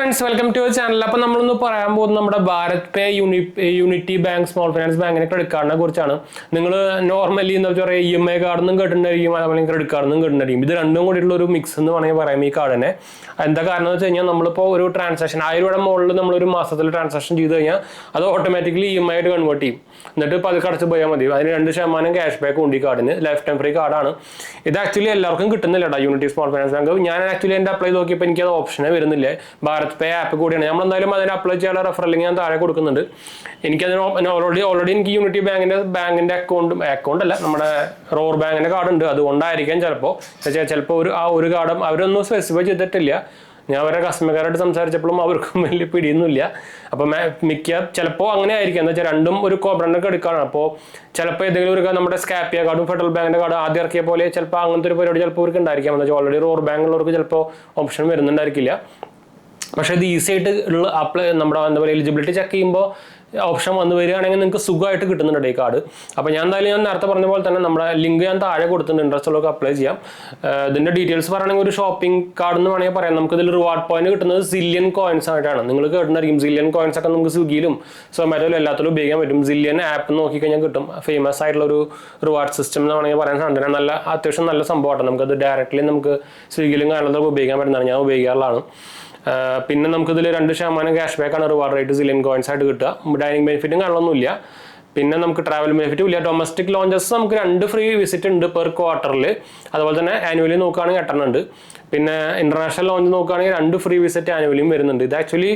Friends, welcome to channel. അപ്പോൾ നമ്മളൊന്ന് പറയാൻ പോകുന്നത് നമ്മുടെ ഭാരത് പേ, യൂണിറ്റി ബാങ്ക്, സ്മോൾ ഫൈനാൻസ് ബാങ്കിനെ ക്രെഡിറ്റ് കാർഡിനെ കുറിച്ചാണ്. നിങ്ങൾ നോർമലി എന്താ പറയുക, EMI കാർഡെന്നും കേട്ടിട്ടുണ്ടായിരിക്കും, അതുപോലെ ക്രെഡിറ്റ് കാർഡെന്നും കേട്ടിട്ടുണ്ടായിരിക്കും. ഇത് രണ്ടും കൂടിയിട്ടുള്ള ഒരു മിക്സ് എന്ന് വേണമെങ്കിൽ പറയാം ഈ കാർഡിനെ. എന്താ കാരണം എന്ന് വെച്ച് കഴിഞ്ഞാൽ, നമ്മളിപ്പോൾ ഒരു ട്രാൻസാക്ഷൻ 1000 രൂപയുടെ മുകളിൽ നമ്മളൊരു മാസത്തിൽ ട്രാൻസാക്ഷൻ ചെയ്ത് കഴിഞ്ഞാൽ അത് ഓട്ടോമാറ്റിക്കലി EMI ആയിട്ട് കൺവേർട്ട് ചെയ്യും. എന്നിട്ട് പതുക്കെ അടച്ച് പോയാൽ മതി. അതിന് 2% ക്യാഷ് ബാക്ക് ഉണ്ട് ഈ കാർഡിന്. ലൈഫ് ടൈം ഫ്രീ കാർഡാണ്. ഇത് ആക്ച്വലി എല്ലാവർക്കും കിട്ടുന്നില്ല കേട്ടോ, യൂണിറ്റി സ്മോൾ ഫൈനാൻസ് ബാങ്ക്. ഞാൻ ആക്ച്വലി എൻ്റെ അപ്ലൈ നോക്കിയപ്പോൾ എനിക്കത് ഓപ്ഷനെ വരുന്നില്ല. ഭാരത് പേ ആപ്പ് കൂടിയാണ്. നമ്മളെന്തായാലും അതിന് അപ്ലൈ ചെയ്യാനുള്ള റെഫറൽ ലിങ്ക് ഞാൻ താഴെ കൊടുക്കുന്നുണ്ട്. എനിക്കതിന് ഓൾറെഡി എനിക്ക് യൂണിറ്റി ബാങ്കിൻ്റെ അക്കൗണ്ട് അല്ല, നമ്മുടെ റോർ ബാങ്കിൻ്റെ കാർഡ് ഉണ്ട്. അതുകൊണ്ടായിരിക്കാം ചിലപ്പോൾ ഒരു കാർഡും അവരൊന്നും സ്പെസിഫൈ ചെയ്തിട്ടില്ല. ഞാൻ അവരുടെ കസ്റ്റമർക്കാരായിട്ട് സംസാരിച്ചപ്പോഴും അവർക്കും വലിയ പിടിയൊന്നുമില്ല. അപ്പോൾ ചിലപ്പോൾ അങ്ങനെ ആയിരിക്കും. എന്താ വെച്ചാൽ രണ്ടും ഒരു കോബ്രൻ്റെ എടുക്കാണ്. അപ്പോൾ ചിലപ്പോൾ ഏതെങ്കിലും ഒരു നമ്മുടെ സ്കാപ്പിയ കാർഡും ഫെഡറൽ ബാങ്കിൻ്റെ കാർഡ് ആദ്യം ഇറക്കിയ പോലെ ചിലപ്പോൾ അങ്ങനത്തെ ഒരു പരിപാടി ചിലപ്പോൾ അവർക്ക് ഉണ്ടായിരിക്കാം. എന്താ വെച്ചാൽ ഓൾറെഡി റോർ ബാങ്കുള്ളവർക്ക് ചിലപ്പോൾ ഓപ്ഷൻ വരുന്നുണ്ടായിരിക്കില്ല. പക്ഷേ ഇത് ഈസി ആയിട്ട് നമ്മുടെ എന്താ പറയുക, എലിജിബിലിറ്റി ചെക്ക് ചെയ്യുമ്പോൾ ഓപ്ഷൻ വന്നു വരികയാണെങ്കിൽ നിങ്ങൾക്ക് സുഖമായിട്ട് കിട്ടുന്നുണ്ട് ഈ കാർഡ്. അപ്പോൾ ഞാൻ നേരത്തെ പറഞ്ഞ പോലെ തന്നെ നമ്മുടെ ലിങ്ക് ഞാൻ താഴെ കൊടുത്തിട്ടുണ്ട്. ഇൻട്രസ്റ്റ് ഉള്ളവർക്ക് അപ്ലൈ ചെയ്യാം. ഇതിൻ്റെ ഡീറ്റെയിൽസ് പറയുകയാണെങ്കിൽ ഒരു ഷോപ്പിംഗ് കാർഡ് എന്ന് വേണമെങ്കിൽ പറയാം. നമുക്ക് ഇതിൽ റിവാർഡ് പോയിന്റ് കിട്ടുന്നത് സില്യൺ കോയിൻസ് ആയിട്ടാണ്. നിങ്ങൾ കേട്ടിട്ടുണ്ടായിരിക്കും സില്യൺ കോയിൻസ് ഒക്കെ നമുക്ക് സ്വിഗ്ഗിയിലും സൊമാറ്റോയിലും എല്ലാത്തിലും ഉപയോഗിക്കാൻ പറ്റും. സില്യൺ ആപ്പ് നോക്കിക്കഴിഞ്ഞാൽ കിട്ടും. ഫേമസ് ആയിട്ടുള്ള ഒരു റിവാർഡ് സിസ്റ്റം എന്ന് വേണമെങ്കിൽ പറയാൻ സാധനം. അത്യാവശ്യം നല്ല സംഭവമാണ്. നമുക്കത് ഡയറക്റ്റ്ലി നമുക്ക് സ്വിഗ്ഗിയിലും കാര്യങ്ങളൊക്കെ ഉപയോഗിക്കാൻ പറ്റുന്നതാണ്. ഞാൻ ഉപയോഗിക്കാറുള്ളതാണ്. പിന്നെ നമുക്കിതിൽ 2% ക്യാഷ് ബാക്കാണ് റിവാർഡ് റേറ്റ് സില്യൺ കോയിൻസ് ആയിട്ട് കിട്ടുക. ഡൈനിങ് ബെനിഫിറ്റും കാണുന്നൊന്നുമില്ല. പിന്നെ നമുക്ക് ട്രാവൽ ബെനിഫിറ്റും ഇല്ല. ഡൊമസ്റ്റിക് ലോഞ്ചസ് നമുക്ക് 2 ഫ്രീ വിസിറ്റ് ഉണ്ട് പെർ ക്വാർട്ടറിൽ. അതുപോലെ തന്നെ ആനുവലി നോക്കുകയാണെങ്കിൽ 8 ഉണ്ട്. പിന്നെ ഇന്റർനാഷണൽ ലോഞ്ച് നോക്കുകയാണെങ്കിൽ 2 ഫ്രീ വിസിറ്റ് ആനുവലിയും വരുന്നുണ്ട്. ഇത് ആക്ച്വലി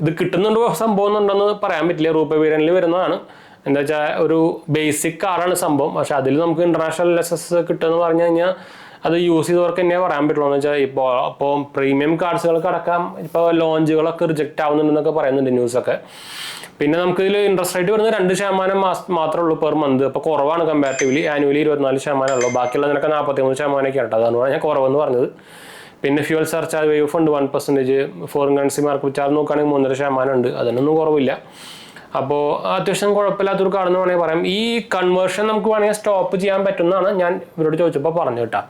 ഇത് കിട്ടുന്നുണ്ടോ സംഭവം ഉണ്ടെന്ന് പറയാൻ പറ്റില്ല. റൂപേ വേരിയന്റിൽ വരുന്നതാണ്. എന്താ വെച്ചാൽ ഒരു ബേസിക് കാർഡാണ് സംഭവം. പക്ഷെ അതിൽ നമുക്ക് ഇന്റർനാഷണൽ ലെസസ് കിട്ടുമെന്ന് പറഞ്ഞു കഴിഞ്ഞാൽ അത് യൂസ് ചെയ്തവർക്ക് തന്നെ പറയാൻ പറ്റുള്ളൂ. എന്ന് വെച്ചാൽ ഇപ്പോൾ പ്രീമിയം കാർഡ്സുകൾക്ക് അടക്കം ഇപ്പോൾ ലോഞ്ചുകളൊക്കെ റിജക്റ്റ് ആവുന്നുണ്ടെന്നൊക്കെ പറയുന്നുണ്ട് ന്യൂസൊക്കെ. പിന്നെ നമുക്ക് ഇതിൽ ഇൻട്രസ്റ്റ് റേറ്റ് വരുന്നത് 2% മാത്രമേ ഉള്ളൂ പെർ മന്ത്. അപ്പോൾ കുറവാണ് കമ്പാരിറ്റീവ്ലി. ആനുവലി 24% ഉള്ളൂ. ബാക്കിയുള്ളതിനൊക്കെ 43% ആണ്. അതാണ് ഞാൻ കുറവെന്ന് പറഞ്ഞത്. പിന്നെ fuel surcharge wave fund 1%. Foreign currency market charge നോക്കുകയാണെങ്കിൽ 3.5% ഉണ്ട്. അതിനൊന്നും കുറവില്ല. അപ്പോൾ അത്യാവശ്യം കുഴപ്പമില്ലാത്തൊരു കാർഡെന്ന് വേണമെങ്കിൽ പറയാം. ഈ കൺവേർഷൻ നമുക്ക് വേണമെങ്കിൽ സ്റ്റോപ്പ് ചെയ്യാൻ പറ്റുന്നതാണ് ഞാൻ ഇവരോട് ചോദിച്ചപ്പോൾ പറഞ്ഞു കേട്ടോ.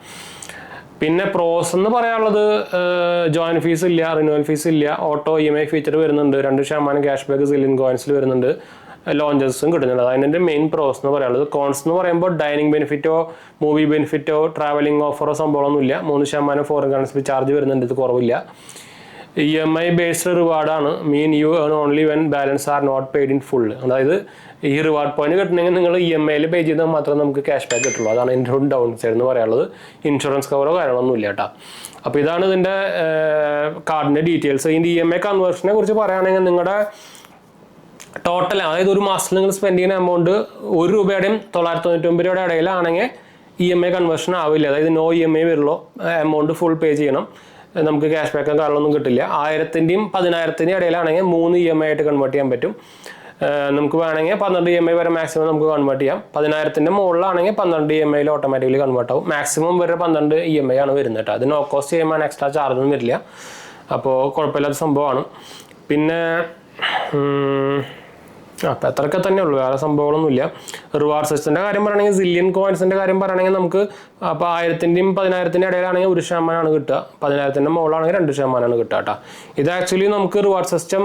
പിന്നെ പ്രോസ് എന്ന് പറയാനുള്ളത്, ജോയിൻ ഫീസ് ഇല്ല, റിന്യൂവൽ ഫീസ് ഇല്ല, ഓട്ടോ EMI ഫീച്ചർ വരുന്നുണ്ട്, 2% ക്യാഷ് ബാക്ക് സില്യൺ കോയിൻസിൽ വരുന്നുണ്ട്, ലോഞ്ചസും കിട്ടുന്നുണ്ട്. അതിൻ്റെ മെയിൻ പ്രോസ് എന്ന് പറയാനുള്ളത്. കോൺസ് എന്ന് പറയുമ്പോൾ ഡൈനിങ് ബെനിഫിറ്റോ മൂവി ബെനിഫിറ്റോ ട്രാവലിംഗ് ഓഫറോ സംഭവമൊന്നുമില്ല. 3% ഫോറിൻ കറൻസി ചാർജ് വരുന്നുണ്ട്. ഇത് കുറവില്ല. EMI ബേസ്ഡ് റിവാർഡാണ്. Mean you earn only when balance are not paid in full. അതായത് ഈ റിവാർഡ് പോയിന്റ് കിട്ടണമെങ്കിൽ നിങ്ങൾ EMIയിൽ പേ ചെയ്താൽ മാത്രമേ നമുക്ക് ക്യാഷ് ബാക്ക് കിട്ടുള്ളൂ. അതാണ് ഇതിൻ്റെ ഒരു ഡൗൺ സൈഡ് എന്ന് പറയാനുള്ളത്. ഇൻഷുറൻസ് കവറോ കാര്യങ്ങളൊന്നും ഇല്ല കേട്ടോ. അപ്പോൾ ഇതാണ് ഇതിൻ്റെ കാർഡിൻ്റെ ഡീറ്റെയിൽസ്. ഇതിൻ്റെ EMI കൺവേർഷനെ കുറിച്ച് പറയുകയാണെങ്കിൽ നിങ്ങളുടെ ടോട്ടൽ, അതായത് ഒരു മാസത്തിൽ നിങ്ങൾ സ്പെൻഡ് ചെയ്യുന്ന എമൗണ്ട് 1 രൂപയുടെയും 999 രൂപയുടെ ഇടയിലാണെങ്കിൽ EMI കൺവേർഷൻ ആവില്ല. അതായത് നോ EMI വരുള്ളൂ. എമൗണ്ട് ഫുൾ പേ ചെയ്യണം. നമുക്ക് ക്യാഷ് ബാക്കും കാര്യങ്ങളൊന്നും കിട്ടില്ല. 1000-ൻ്റെയും 10,000-ൻ്റെയും ഇടയിലാണെങ്കിൽ 3 EMI ആയിട്ട് കൺവേർട്ട് ചെയ്യാൻ പറ്റും. നമുക്ക് വേണമെങ്കിൽ 12 EMI വരെ മാക്സിമം നമുക്ക് കൺവേർട്ട് ചെയ്യാം. 10,000-ൻ്റെ മുകളിലാണെങ്കിൽ 12 EMIയിൽ ഓട്ടോമാറ്റിക്കലി കൺവേർട്ട് ആവും. മാക്സിമം വരെ 12 EMI ആണ് വരുന്നത് കേട്ടോ. അത് നോ കോസ്റ്റ് EMI എക്സ്ട്രാ ചാർജൊന്നും വരില്ല. അപ്പോൾ കുഴപ്പമില്ലാത്ത സംഭവമാണ്. പിന്നെ അപ്പോൾ അത്രയൊക്കെ തന്നെ ഉള്ളൂ, വേറെ സംഭവങ്ങളൊന്നുമില്ല. റിവാർഡ് സിസ്റ്റത്തിൻ്റെ കാര്യം പറയുകയാണെങ്കിൽ, സില്യൺ കോയിൻസിൻ്റെ കാര്യം പറയുകയാണെങ്കിൽ നമുക്ക് അപ്പോൾ 1000-ൻ്റെയും 10,000-ൻ്റെ ഇടയിലാണെങ്കിൽ 1% കിട്ടുക. 10,000-ൻ്റെ മുകളിലാണെങ്കിൽ 2% കിട്ടുക കേട്ടോ. ഇത് ആക്ച്വലി നമുക്ക് റിവാർഡ് സിസ്റ്റം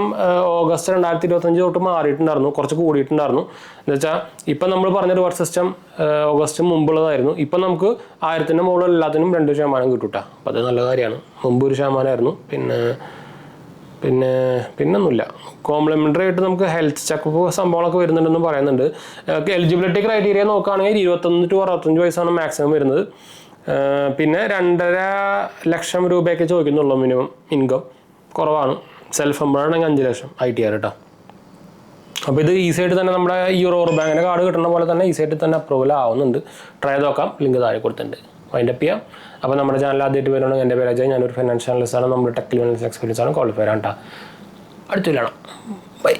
ഓഗസ്റ്റ് 2025 തൊട്ട് മാറിയിട്ടുണ്ടായിരുന്നു, കുറച്ച് കൂടിയിട്ടുണ്ടായിരുന്നു. എന്ന് വെച്ചാൽ ഇപ്പം നമ്മൾ പറഞ്ഞ റിവാർഡ് സിസ്റ്റം ഓഗസ്റ്റ് മുമ്പുള്ളതായിരുന്നു. ഇപ്പം നമുക്ക് 1000-ൻ്റെ മുകളിൽ എല്ലാത്തിനും 2% കിട്ടും കേട്ടോ. അപ്പോൾ അത് നല്ല കാര്യമാണ്. മുമ്പ് 1% പിന്നൊന്നുമില്ല. കോംപ്ലിമെൻ്ററി ആയിട്ട് നമുക്ക് ഹെൽത്ത് ചെക്കപ്പ് സംഭവങ്ങളൊക്കെ വരുന്നുണ്ടെന്ന് പറയുന്നുണ്ട്. എലിജിബിലിറ്റി ക്രൈറ്റീരിയ നോക്കുകയാണെങ്കിൽ 21 to 65 വയസ്സാണ് മാക്സിമം വരുന്നത്. പിന്നെ 2.5 ലക്ഷം രൂപയൊക്കെ ചോദിക്കുന്നുള്ളൂ മിനിമം ഇൻകം. കുറവാണ്. സെൽഫ് എംപ്ലോയ്ഡ് ആണെങ്കിൽ 5 ലക്ഷം ITR കേട്ടോ. അപ്പോൾ ഇത് ഈസി ആയിട്ട് തന്നെ നമ്മുടെ ഈ റോർ ബാങ്കിൻ്റെ കാർഡ് കിട്ടുന്ന പോലെ തന്നെ ഈസി ആയിട്ട് തന്നെ അപ്രൂവൽ ആവുന്നുണ്ട്. ട്രൈ നോക്കാം. ലിങ്ക് താഴെ കൊടുത്തിട്ടുണ്ട്. വൈൻഡപ്പ് ചെയ്യാം. അപ്പോൾ നമ്മുടെ ചാനൽ ആദ്യമായിട്ട് വരുവാണെങ്കിൽ എൻ്റെ പേര് അജയ്. ഞാനൊരു ഫൈനാൻഷ്യൽ അനലിസ്റ്റാണ്. നമ്മുടെ ടെക്നിക്കൽ എക്സ്പീരിയൻസ് ആണ്. ക്വാളിഫൈഡ് ആണ് കേട്ടോ. അടുത്തില്ലാണ്. ബൈ.